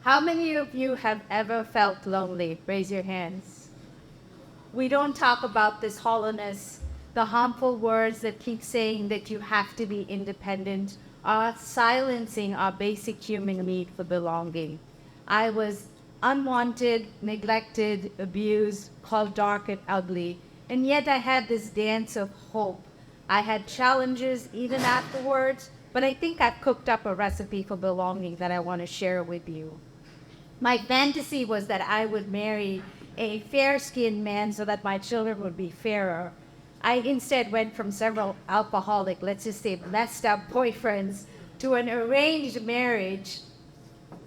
How many of you have ever felt lonely? Raise your hands. We don't talk about this hollowness, the harmful words that keep saying that you have to be independent, are silencing our basic human need for belonging. I was unwanted, neglected, abused, called dark and ugly, and yet I had this dance of hope. I had challenges even afterwards, but I think I've cooked up a recipe for belonging that I want to share with you. My fantasy was that I would marry a fair-skinned man so that my children would be fairer. I instead went from several alcoholic, let's just say messed up boyfriends, to an arranged marriage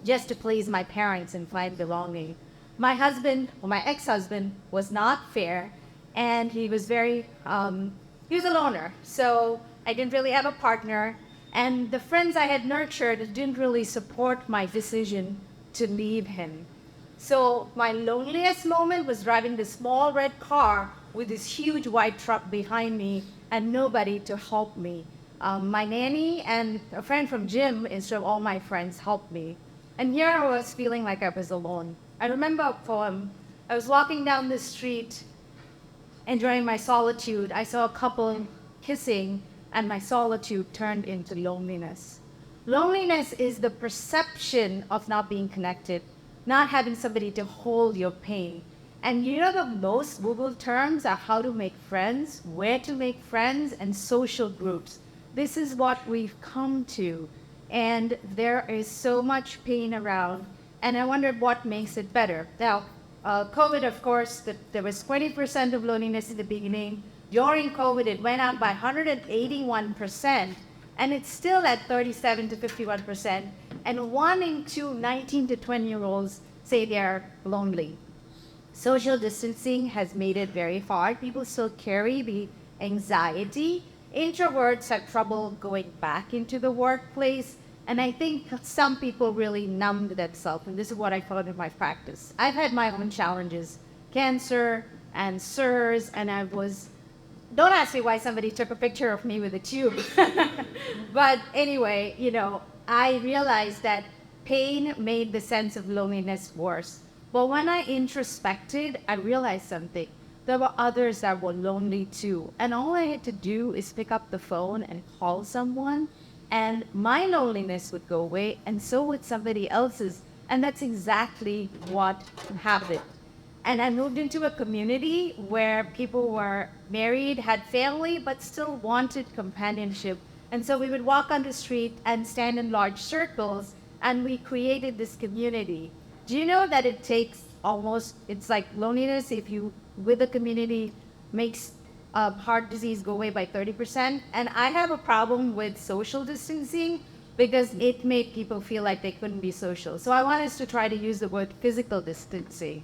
just to please my parents and find belonging. My husband, or my ex-husband, was not fair, and he was he was a loner. So I didn't really have a partner, and the friends I had nurtured didn't really support my decision to leave him. So my loneliest moment was driving this small red car with this huge white truck behind me and nobody to help me. My nanny and a friend from gym, instead of all my friends, helped me. And here I was feeling like I was alone. I remember a poem. I was walking down the street, enjoying my solitude. I saw a couple kissing, and my solitude turned into loneliness. Loneliness is the perception of not being connected, not having somebody to hold your pain. And you know the most Google terms are how to make friends, where to make friends, and social groups. This is what we've come to. And there is so much pain around. And I wondered what makes it better. Now, COVID, of course, there was 20% of loneliness in the beginning. During COVID, it went up by 181%. And it's still at 37 to 51%. And 1 in 2 19 to 20-year-olds say they're lonely. Social distancing has made it very hard. People still carry the anxiety. Introverts have trouble going back into the workplace. And I think some people really numbed themselves. And this is what I found in my practice. I've had my own challenges, cancer and SIRS, and don't ask me why somebody took a picture of me with a tube. But anyway, I realized that pain made the sense of loneliness worse. But when I introspected, I realized something. There were others that were lonely too. And all I had to do is pick up the phone and call someone, and my loneliness would go away, and so would somebody else's. And that's exactly what happened. And I moved into a community where people were married, had family, but still wanted companionship. And so we would walk on the street and stand in large circles, and we created this community. Do you know that it's like loneliness if you, with the community, makes heart disease go away by 30%? And I have a problem with social distancing because it made people feel like they couldn't be social. So I want us to try to use the word physical distancing.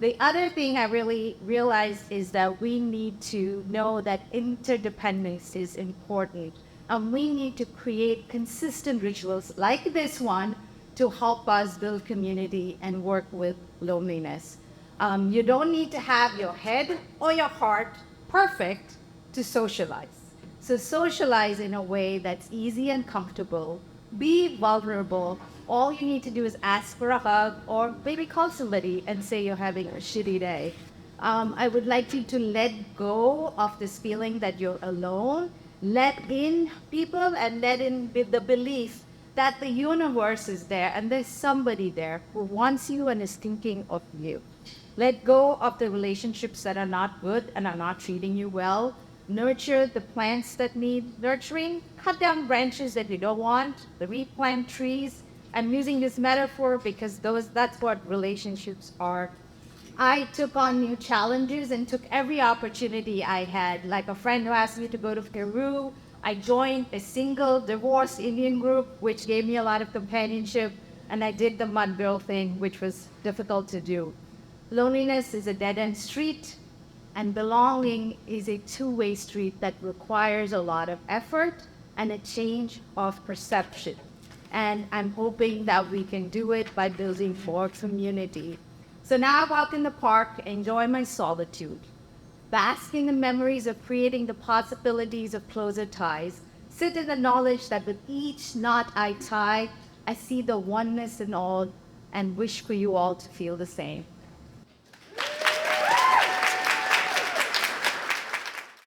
The other thing I really realized is that we need to know that interdependence is important. And we need to create consistent rituals like this one to help us build community and work with loneliness. You don't need to have your head or your heart perfect to socialize. So socialize in a way that's easy and comfortable. Be vulnerable. All you need to do is ask for a hug or maybe call somebody and say you're having a shitty day. I would like you to let go of this feeling that you're alone. Let in people and let in with the belief that the universe is there and there's somebody there who wants you and is thinking of you. Let go of the relationships that are not good and are not treating you well. Nurture the plants that need nurturing. Cut down branches that you don't want. Replant trees. I'm using this metaphor because that's what relationships are. I took on new challenges and took every opportunity I had. Like a friend who asked me to go to Peru, I joined a single divorced Indian group, which gave me a lot of companionship, and I did the mud girl thing, which was difficult to do. Loneliness is a dead-end street, and belonging is a two-way street that requires a lot of effort and a change of perception. And I'm hoping that we can do it by building more community. So now I walk in the park, enjoy my solitude, bask in the memories of creating the possibilities of closer ties, sit in the knowledge that with each knot I tie, I see the oneness in all and wish for you all to feel the same.